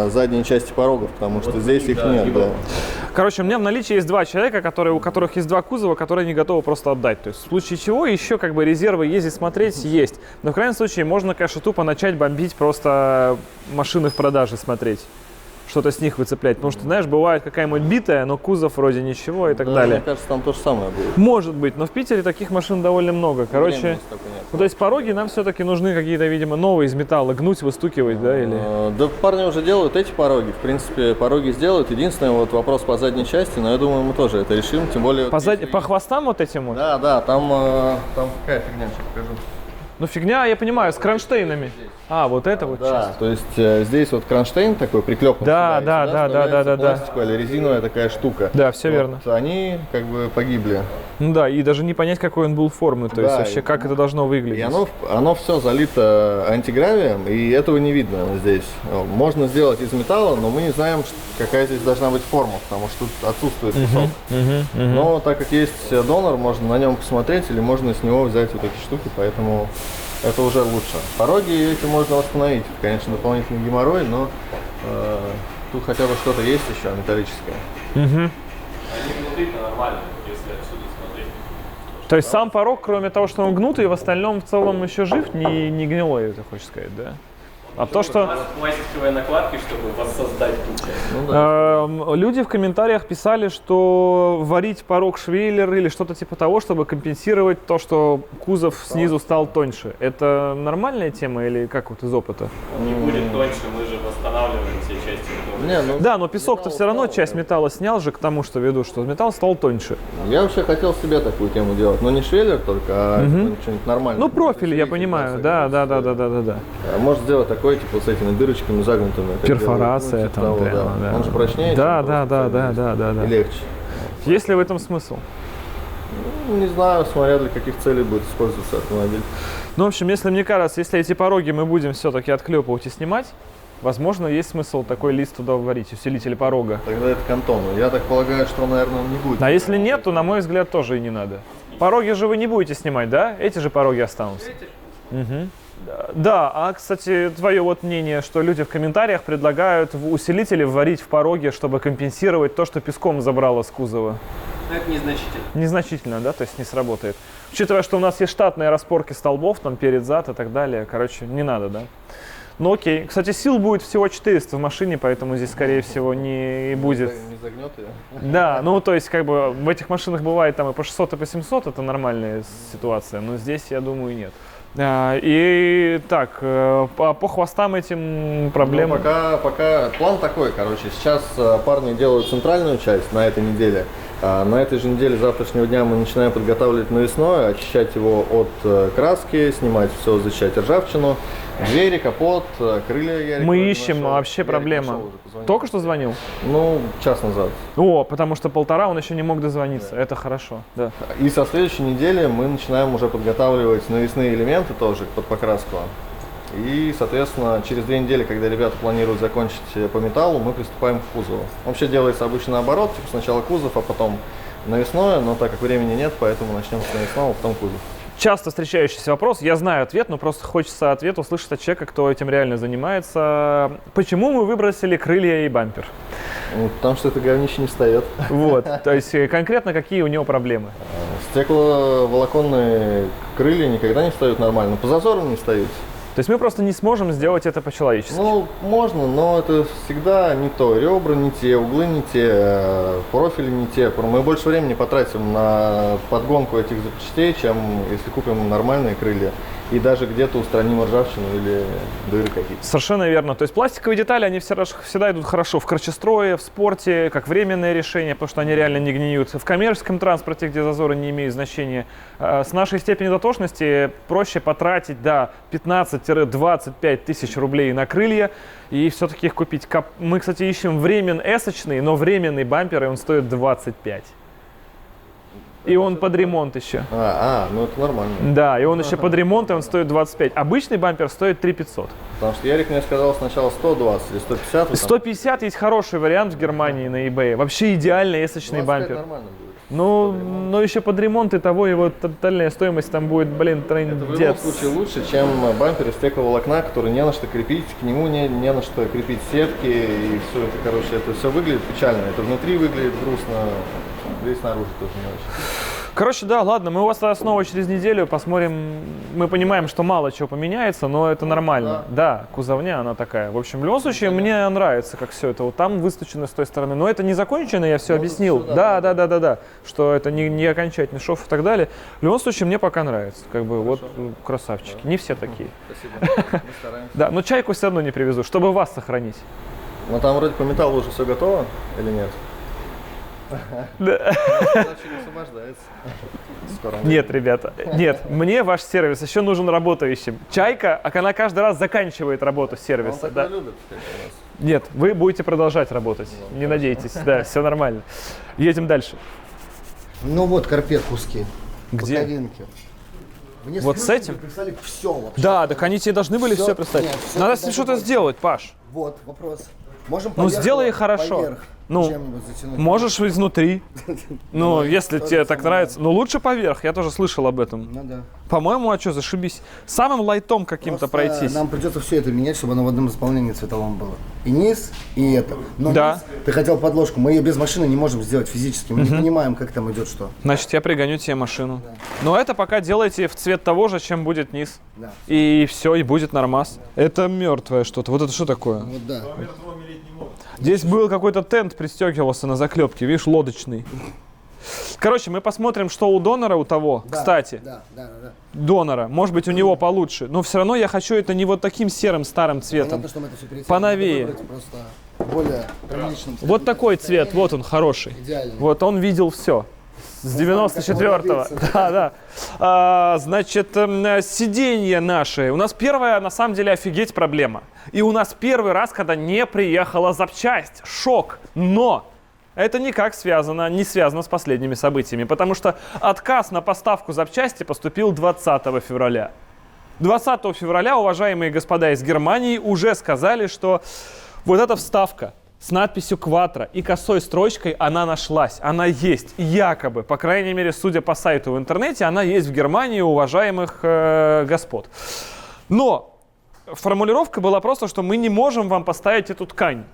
задней части порогов, потому что здесь их нет, да. Короче, у меня в наличии есть 2 человека, у которых есть 2 кузова, которые не готовы просто отдать. То есть в случае чего еще как бы резервы ездить смотреть есть. Но в крайнем случае можно, конечно, тупо начать бомбить просто машины в продаже смотреть. Что-то с них выцеплять. Потому что, знаешь, бывает какая-нибудь битая, но кузов вроде ничего и так далее. Мне кажется, там то же самое будет. Может быть, но в Питере таких машин довольно много. Короче, Времени столько нет. ну, то есть пороги нам все-таки нужны какие-то, видимо, новые из металла. Гнуть, выстукивать, да, или... Да, парни уже делают эти пороги. В принципе, пороги сделают. Единственный вот вопрос по задней части, но я думаю, мы тоже это решим. Тем более... По хвостам вот этим вот? Да, там какая фигня, сейчас покажу. Ну, фигня, я понимаю, с кронштейнами. А, вот это вот Да, часть. то есть здесь вот кронштейн такой приклепан. Да, сюда, и сюда вставляется да. пластиковая или резиновая такая штука. Да, все верно. Они как бы погибли. Ну да, и даже не понять, какой он был формы, то есть Да, вообще, и- как это должно И выглядеть. оно все залито антигравием, и этого не видно здесь. Можно сделать из металла, но мы не знаем, какая здесь должна быть форма, потому что тут отсутствует кусок. Но так как есть донор, можно на нем посмотреть, или можно с него взять вот эти штуки, поэтому это уже лучше. Пороги эти можно восстановить, конечно, дополнительный геморрой, но тут хотя бы что-то есть еще металлическое. То есть сам порог, кроме того, что он гнутый, в остальном в целом еще жив, не гнилой, ты хочешь сказать, да? А то, что Пластиковые накладки, чтобы воссоздать тут. Ну, да. люди в комментариях писали, что варить порог швейлер или что-то типа того, чтобы компенсировать то, что кузов снизу стал тоньше. Это нормальная тема или как вот из опыта? Не будет тоньше, мы же восстанавливаем все части. Не, ну, Да, но песок-то все равно часть металла снял же к тому, что веду, что металл стал тоньше. я вообще хотел себе такую тему делать, но не швеллер только, а что-нибудь нормальное. Ну, профиль, я Швеллер, понимаю, да, да. Может сделать такой, типа, с этими дырочками загнутыми. как Перфорация делают, там того, прямо, да. Он же прочнее. Да, чем да, просто да, цельный. да. И легче. Есть ли в этом смысл? Ну, не знаю, смотря для каких целей будет использоваться автомобиль. Ну, в общем, если мне кажется, если эти пороги мы будем все-таки отклепывать и снимать, возможно, есть смысл такой лист туда вварить, усилитель порога. Тогда это кантон. Я так полагаю, что, наверное, он не будет. А если нет, то, на мой взгляд, тоже и не надо. Пороги же вы не будете снимать, да? Эти же пороги останутся. Мгм. Да, а, кстати, твое вот мнение, что люди в комментариях предлагают в усилители вварить в пороги, чтобы компенсировать то, что песком забрало с кузова. Это незначительно. Незначительно, да? То есть не сработает. Учитывая, что у нас есть штатные распорки столбов, там перед, зад и так далее. Короче, не надо, да? Ну окей. Кстати, сил будет всего 400 в машине, поэтому здесь, скорее всего, не будет. Не загнет ее. Да, ну то есть как бы в этих машинах бывает там и по 600, и по 700, это нормальная ситуация, но здесь, я думаю, нет. И так, по хвостам этим проблем. Ну, пока план такой, короче. Сейчас парни делают центральную часть на этой неделе. На этой же неделе, завтрашнего дня, мы начинаем подготавливать навесное, очищать его от краски, снимать все, зачищать ржавчину, двери, капот, крылья. Ярик Мы вроде ищем, нашел. вообще Ярик проблема. нашел уже, позвонил. Только что звонил? Ну, час назад. О, потому что 1,5 он еще не мог дозвониться. Это хорошо, да. И со следующей недели мы начинаем уже подготавливать навесные элементы тоже под покраску. И, соответственно, через 2 недели, когда ребята планируют закончить по металлу, мы приступаем к кузову. Вообще делается обычно наоборот, типа сначала кузов, а потом навесное, но так как времени нет, поэтому начнем с навесного, а потом кузов. Часто встречающийся вопрос, я знаю ответ, но просто хочется ответ услышать от человека, кто этим реально занимается. Почему мы выбросили крылья и бампер? Ну, потому что это говнище не встает. Вот, то есть конкретно какие у него проблемы? Стекловолоконные крылья никогда не встают нормально, по зазорам не встают. То есть мы просто не сможем сделать это по-человечески. Ну, можно, но это всегда не то. Ребра не те, углы не те, профили не те. Мы больше времени потратим на подгонку этих запчастей, чем если купим нормальные крылья. И даже где-то устраним ржавчину или дыры какие-то. Совершенно верно. То есть пластиковые детали, они всегда идут хорошо в крачестрое, в спорте, как временное решение, потому что они реально не гниют. В коммерческом транспорте, где зазоры не имеют значения, с нашей степенью дотошности проще потратить, да, 15 15-25 тысяч рублей на крылья и все-таки их купить. Мы, кстати, ищем S-очный, но временный бампер, и он стоит 25. И он под ремонт еще. Ну это нормально. Да, и он еще под ремонт, и он стоит 25. Обычный бампер стоит 3500. Потому что Ярик мне сказал сначала 120 или 150. Вот 150 есть хороший вариант в Германии на eBay. Вообще идеальный S-очный бампер. Нормально будет. Ну, но еще под ремонт и того, его тотальная стоимость там будет, блин, Это в любом трындец. случае лучше, чем бампер из стекловолокна, который не на что крепить, к нему не на что крепить сетки, и все это, короче, это все выглядит печально. Это внутри выглядит грустно, да и снаружи тоже не очень. Короче, да, ладно, мы у вас тогда снова через неделю посмотрим. Мы понимаем, что мало чего поменяется, но это нормально. Да, кузовня она такая. В общем, в любом случае, мне нравится, как все это вот там выстучено с той стороны. Но это не закончено, я все объяснил. Да. Что это не окончательный шов и так далее. В любом случае, мне пока нравится. Как бы вот красавчики. Не все такие. Спасибо, мы стараемся. Да, но чайку все равно не привезу, чтобы вас сохранить. Но там вроде по металлу уже все готово, или нет? Значит, освобождается. Скоро. Нет, ребята, нет, мне ваш сервис еще нужен работающим. Чайка, она каждый раз заканчивает работу сервиса. Он Да. такое любит, как у нас. Нет, вы будете продолжать работать, не надейтесь, да, все нормально. Едем дальше. Ну вот карпет куски. Где? Боковинки. Мне Вот с этим? Прислали все вообще. Да, так они тебе должны были все Всё- представить. нет, всё Надо это что-то даже сделать, Паш. Вот, вопрос. Можем Ну, поверх сделай его, хорошо. поверх Ну, чем-нибудь затянуть? Можешь изнутри. Ну, если то тебе же так самое. нравится. Ну, лучше поверх, я тоже слышал об этом. Ну да. По-моему, а что, зашибись. Самым лайтом каким-то Просто пройтись. нам придется все это менять, чтобы оно в одном исполнении цветовом было. И низ, и это. Но Да. низ, ты хотел подложку, мы ее без машины не можем сделать физически. Мы не понимаем, как там идет что. Значит, я пригоню тебе машину. Но это пока делайте в цвет того же, чем будет низ. Да. И все, и будет нормас. Это мертвое что-то. Вот это что такое? Вот да. Здесь был какой-то тент, пристегивался на заклепке, видишь, лодочный. Короче, мы посмотрим, что у донора, у того, Да, кстати, Да. донора. Может быть, у него получше. Но все равно я хочу это не вот таким серым старым цветом. Понятно, что мы это все перетянем. Поновее. Надо выбрать просто более приличным цветом. Вот такой цвет, вот он хороший. Идеальный. Вот он видел все. С 94-го. Да. Значит, сиденья наши. У нас первая, на самом деле, офигеть проблема. И у нас первый раз, когда не приехала запчасть. Шок. Но это никак не связано с последними событиями. Потому что отказ на поставку запчасти поступил 20 февраля. 20 февраля, уважаемые господа из Германии, уже сказали, что вот эта вставка с надписью «Quattro» и косой строчкой, она нашлась, она есть. Якобы, по крайней мере, судя по сайту в интернете, она есть в Германии у уважаемых господ. Но формулировка была просто, что мы не можем вам поставить эту ткань.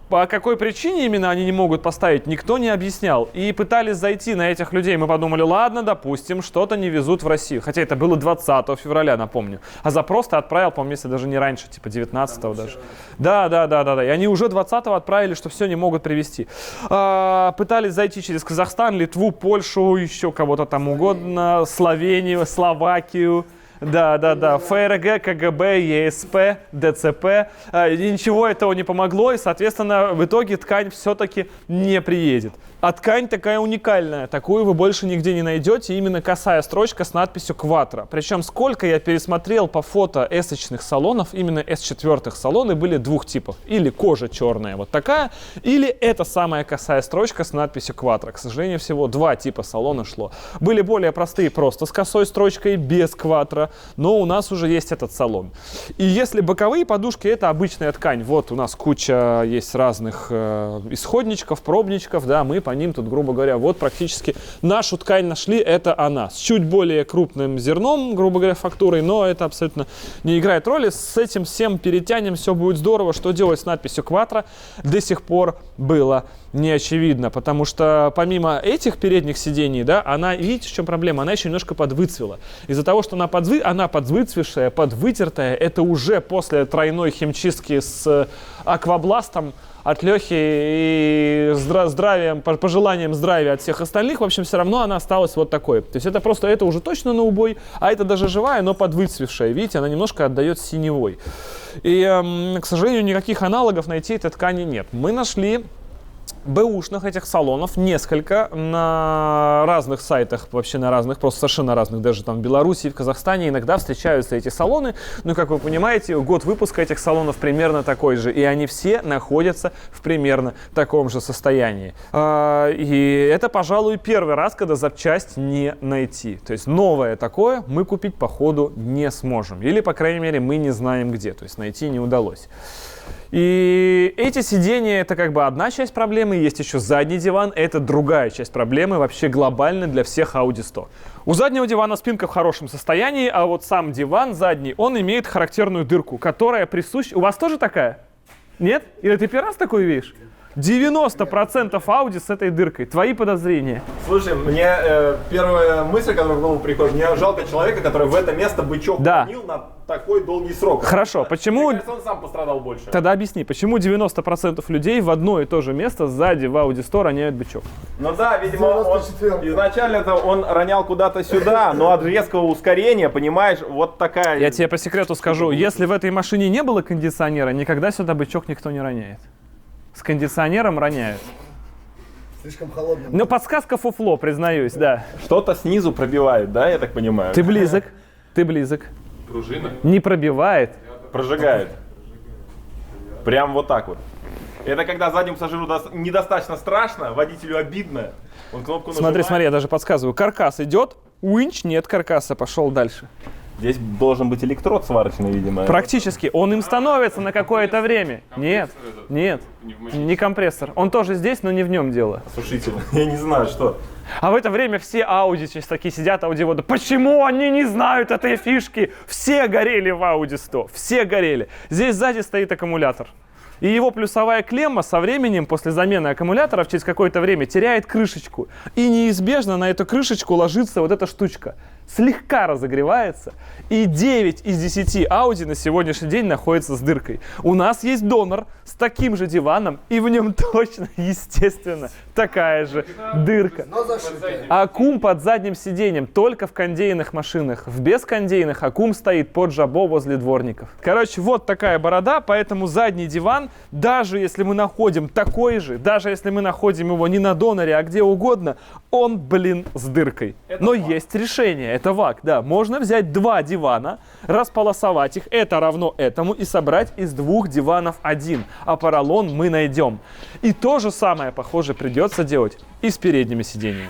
По какой причине именно они не могут поставить, никто не объяснял. И пытались зайти на этих людей. Мы подумали, ладно, допустим, что-то не везут в Россию. Хотя это было 20 февраля, напомню. А запрос ты отправил, по-моему, если даже не раньше, типа 19-го даже. Да. И они уже 20-го отправили, что все не могут привезти. Пытались зайти через Казахстан, Литву, Польшу, еще кого-то там угодно, Словению, Словакию. Да. ФРГ, КГБ, ЕСП, ДЦП. И ничего этого не помогло, и, соответственно, в итоге ткань все-таки не приедет. А ткань такая уникальная, такую вы больше нигде не найдете, именно косая строчка с надписью «Quattro». Причем сколько я пересмотрел по фото S-очных салонов, именно S4 салоны были двух типов. Или кожа черная вот такая, или эта самая косая строчка с надписью «Quattro». К сожалению, всего два типа салона шло. Были более простые, просто с косой строчкой, без «Quattro», но у нас уже есть этот салон. И если боковые подушки, это обычная ткань. Вот у нас куча есть разных исходничков, пробничков, да, мы по ним тут, грубо говоря, вот практически нашу ткань нашли, это она. С чуть более крупным зерном, грубо говоря, фактурой, но это абсолютно не играет роли. С этим всем перетянем, все будет здорово. Что делать с надписью «Quattro» до сих пор было не очевидно, потому что помимо этих передних сидений, да, она, видите, в чем проблема? Она еще немножко подвыцвела. Из-за того, что она подвыцвевшая, подвытертая, это уже после тройной химчистки с аквабластом от Лехи и здравием, пожеланием здравия от всех остальных, в общем, все равно она осталась вот такой. То есть это просто, это уже точно на убой, а это даже живая, но подвыцвевшая. Видите, она немножко отдает синевой. И, к сожалению, никаких аналогов найти этой ткани нет. Мы нашли бэушных этих салонов несколько на разных сайтах, вообще на разных, просто совершенно разных, даже там в Беларуси, в Казахстане иногда встречаются эти салоны. Ну, как вы понимаете, год выпуска этих салонов примерно такой же, и они все находятся в примерно таком же состоянии. И это, пожалуй, первый раз, когда запчасть не найти. То есть новое такое мы купить, походу, не сможем. Или, по крайней мере, мы не знаем где, то есть найти не удалось. И эти сиденья — это как бы одна часть проблемы, есть еще задний диван, это другая часть проблемы, вообще глобально для всех Audi 100. У заднего дивана спинка в хорошем состоянии, а вот сам диван задний, он имеет характерную дырку, которая присуща... У вас тоже такая? Нет? Или ты первый раз такую видишь? 90% Audi с этой дыркой. Твои подозрения? Слушай, мне первая мысль, которая в голову приходит, мне жалко человека, который в это место бычок хранил на такой долгий срок. Хорошо, почему... Мне кажется, он сам пострадал больше. Тогда объясни, почему 90% людей в одно и то же место сзади в Audi 100 роняют бычок? Ну да, видимо, он, изначально это он ронял куда-то сюда, но от резкого ускорения, понимаешь, вот такая... Я тебе по секрету скажу, если в этой машине не было кондиционера, никогда сюда бычок никто не роняет. С кондиционером роняют. Слишком холодно. Ну, подсказка фуфло, признаюсь, да. Что-то снизу пробивает, да, я так понимаю? Ты близок, ты близок. Пружина? Не пробивает. Прожигает. Прям вот так вот. Это когда заднему пассажиру недостаточно страшно, водителю обидно. Он кнопку нажимает. Смотри, я даже подсказываю. Каркас идет, уинч, нет каркаса, пошел дальше. Здесь должен быть электрод сварочный, видимо. Практически. Он им становится на какое-то время. Нет, не компрессор. Он тоже здесь, но не в нем дело. Сушитель. Я не знаю, что. А в это время все Audi сейчас такие сидят, аудиоды. Почему они не знают этой фишки? Все горели в Audi 100. Все горели. Здесь сзади стоит аккумулятор. И его плюсовая клемма со временем, после замены аккумуляторов, через какое-то время теряет крышечку. И неизбежно на эту крышечку ложится вот эта штучка. Слегка разогревается. И 9 из 10 Audi на сегодняшний день находятся с дыркой. У нас есть донор с таким же диваном, и в нем точно, естественно, такая же дырка. Аккум под задним сиденьем только в кондейных машинах. В бескондейных аккум стоит под жабо возле дворников. Короче, вот такая борода, поэтому задний диван, даже если мы находим такой же, даже если мы находим его не на доноре, а где угодно, он, блин, с дыркой. Но есть решение, это ВАК, да. Можно взять два дивана, располосовать их, это равно этому, и собрать из двух диванов один. А поролон мы найдем. И то же самое, похоже, придется делать и с передними сиденьями.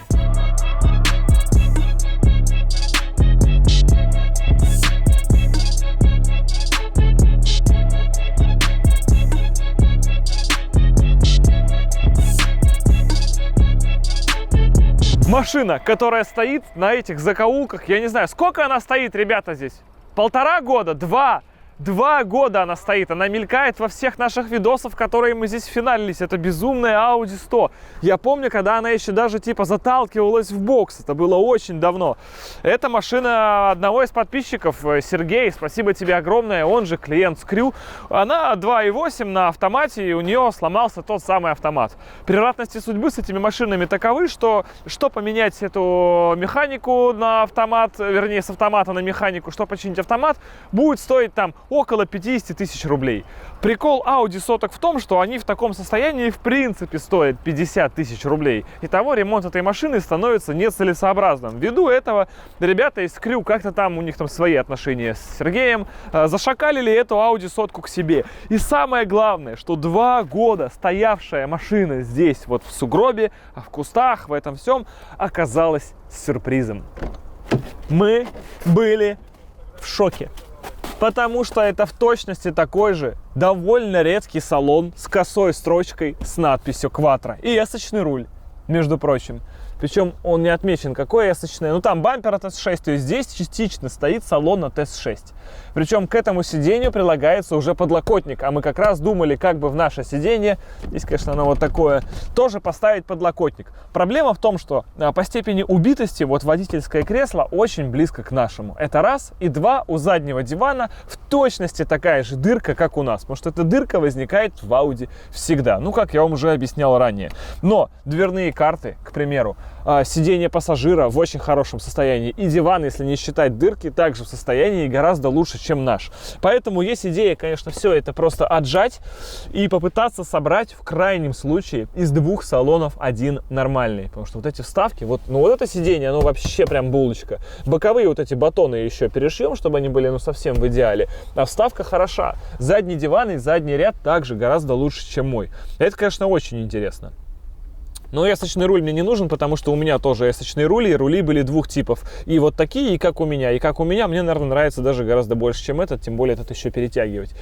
Машина, которая стоит на этих закоулках, я не знаю, сколько она стоит, ребята, здесь? 1,5 года? 2? 2 года она стоит, она мелькает во всех наших видосах, которые мы здесь финалились. Это безумная Audi 100. Я помню, когда она еще даже типа заталкивалась в бокс. Это было очень давно. Это машина одного из подписчиков, Сергей. Спасибо тебе огромное, он же клиент Скрю. Она 2.8 на автомате, и у нее сломался тот самый автомат. Превратности судьбы с этими машинами таковы, что поменять эту механику на автомат, вернее, с автомата на механику, что починить автомат, будет стоить там около 50 тысяч рублей. Прикол Audi соток в том, что они в таком состоянии в принципе стоят 50 тысяч рублей. Итого ремонт этой машины становится нецелесообразным. Ввиду этого ребята из Крю, как-то там у них там свои отношения с Сергеем, зашакалили эту Audi сотку к себе. И самое главное, что 2 года стоявшая машина здесь, вот в сугробе, в кустах, в этом всем, оказалась сюрпризом. Мы были в шоке. Потому что это в точности такой же довольно редкий салон с косой строчкой с надписью Quattro. И эсочный руль, между прочим. Причем он не отмечен, какой эсочный. Ну там бампер от S6, то есть здесь частично стоит салон от S6. Причем к этому сиденью прилагается уже подлокотник. А мы как раз думали, как бы в наше сиденье, здесь, конечно, оно вот такое, тоже поставить подлокотник. Проблема в том, что по степени убитости вот водительское кресло очень близко к нашему. Это раз. И два, у заднего дивана в точности такая же дырка, как у нас. Потому что эта дырка возникает в Audi всегда. Ну, как я вам уже объяснял ранее. Но дверные карты, к примеру, Сиденье пассажира в очень хорошем состоянии. И диван, если не считать дырки, также в состоянии гораздо лучше, чем наш. Поэтому есть идея, конечно, все это просто отжать и попытаться собрать в крайнем случае из 2 салонов один нормальный. Потому что вот эти вставки, вот это сиденье, оно вообще прям булочка. Боковые вот эти батоны еще перешьем, чтобы они были совсем в идеале. А вставка хороша. Задний диван и задний ряд также гораздо лучше, чем мой. Это, конечно, очень интересно. Но эсочный руль мне не нужен, потому что у меня тоже эсочные рули, и рули были 2 типов. И вот такие, и как у меня. И как у меня, мне, наверное, нравится даже гораздо больше, чем этот, тем более этот еще перетягивать.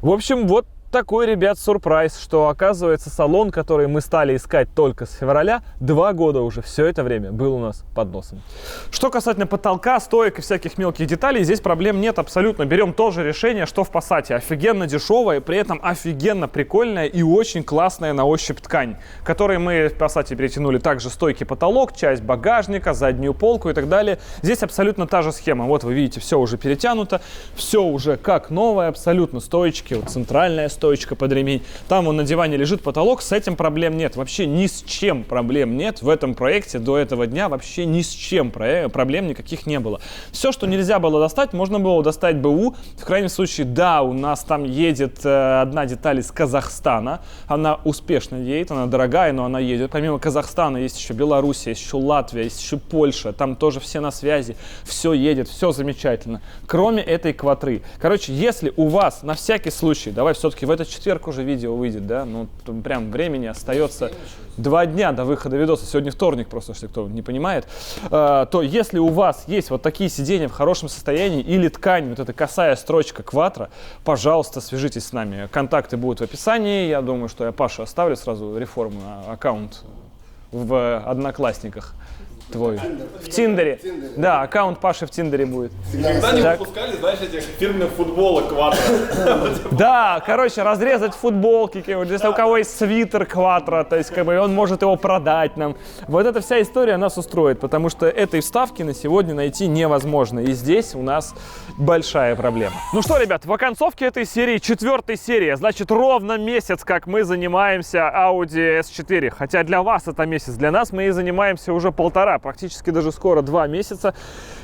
В общем, вот такой, ребят, сюрприз, что оказывается салон, который мы стали искать только с февраля, 2 года уже все это время был у нас под носом. Что касательно потолка, стоек и всяких мелких деталей, здесь проблем нет абсолютно. Берем то же решение, что в Passat. Офигенно дешевое, при этом офигенно прикольная и очень классная на ощупь ткань, которой мы в Passat перетянули также стойкий потолок, часть багажника, заднюю полку и так далее. Здесь абсолютно та же схема. Вот вы видите, все уже перетянуто, все уже как новое, абсолютно стоечки, вот центральная стоечка под ремень. Там на диване лежит потолок, с этим проблем нет. Вообще ни с чем проблем нет. В этом проекте до этого дня вообще ни с чем проблем никаких не было. Все, что нельзя было достать, можно было достать БУ. В крайнем случае, да, у нас там едет одна деталь из Казахстана. Она успешно едет, она дорогая, но она едет. Помимо Казахстана есть еще Белоруссия, есть еще Латвия, есть еще Польша. Там тоже все на связи. Все едет, все замечательно. Кроме этой квадры. Короче, если у вас на всякий случай, давай все-таки в этот четверг уже видео выйдет, да, ну прям времени остается 2 дня до выхода видоса, сегодня вторник просто, если кто не понимает, то если у вас есть вот такие сиденья в хорошем состоянии или ткань, вот эта косая строчка Quattro, пожалуйста, свяжитесь с нами, контакты будут в описании, я думаю, что я Паше оставлю сразу реформу, аккаунт в Одноклассниках. Твой. В Тиндере. Да, аккаунт Паши в Тиндере будет. Никогда не выпускали, знаешь, этих фирменных футболок Quattro. Да, короче, разрезать футболки, если у кого есть свитер Quattro, то есть как бы он может его продать нам. Вот эта вся история нас устроит, потому что этой вставки на сегодня найти невозможно. И здесь у нас большая проблема. Ну что, ребят, в оконцовке этой серии, 4-й серии, значит, ровно месяц, как мы занимаемся Audi S4. Хотя для вас это месяц, для нас мы и занимаемся уже 1,5, практически даже скоро 2 месяца.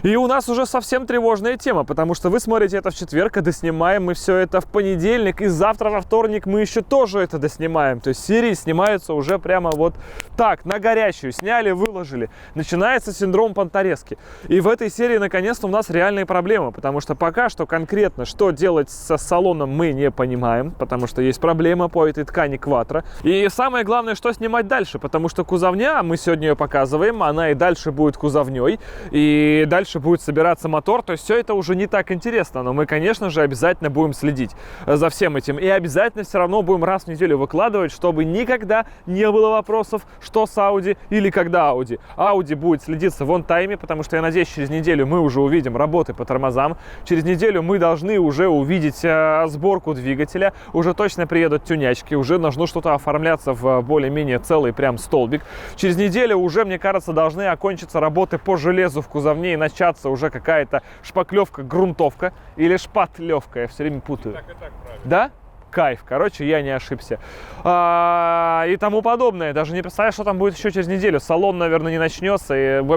И у нас уже совсем тревожная тема, потому что вы смотрите это в четверг, а доснимаем мы все это в понедельник, и завтра во вторник мы еще тоже это доснимаем. То есть серии снимаются уже прямо вот так, на горячую. Сняли, выложили. Начинается синдром Понторезки. И в этой серии наконец-то у нас реальные проблемы, потому что пока что конкретно, что делать со салоном, мы не понимаем, потому что есть проблема по этой ткани Quattro. И самое главное, что снимать дальше, потому что кузовня, мы сегодня ее показываем, она и дальше будет кузовней, и дальше будет собираться мотор, то есть все это уже не так интересно, но мы, конечно же, обязательно будем следить за всем этим, и обязательно все равно будем раз в неделю выкладывать, чтобы никогда не было вопросов, что с Audi или когда Audi. Audi будет следиться в он-тайме, потому что, я надеюсь, через неделю мы уже увидим работы по тормозам, через неделю мы должны уже увидеть сборку двигателя, уже точно приедут тюнячки, уже должно что-то оформляться в более-менее целый прям столбик. Через неделю уже, мне кажется, должны окончиться работы по железу в кузовне и начаться уже какая-то шпаклевка, грунтовка или шпатлевка, я все время путаю. Так и так, правильно. Да? Кайф, короче, я не ошибся. И тому подобное. Даже не представляю, что там будет еще через неделю. Салон, наверное, не начнется. И, в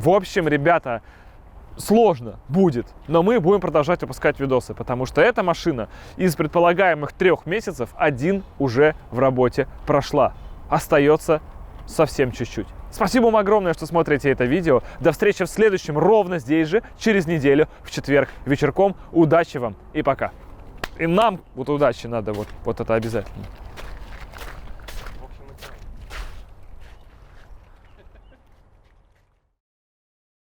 общем, ребята, сложно будет. Но мы будем продолжать выпускать видосы, потому что эта машина из предполагаемых 3 месяцев 1 уже в работе прошла. Остается совсем чуть-чуть. Спасибо вам огромное, что смотрите это видео. До встречи в следующем, ровно здесь же, через неделю, в четверг вечерком. Удачи вам и пока. И нам вот удачи надо, вот это обязательно.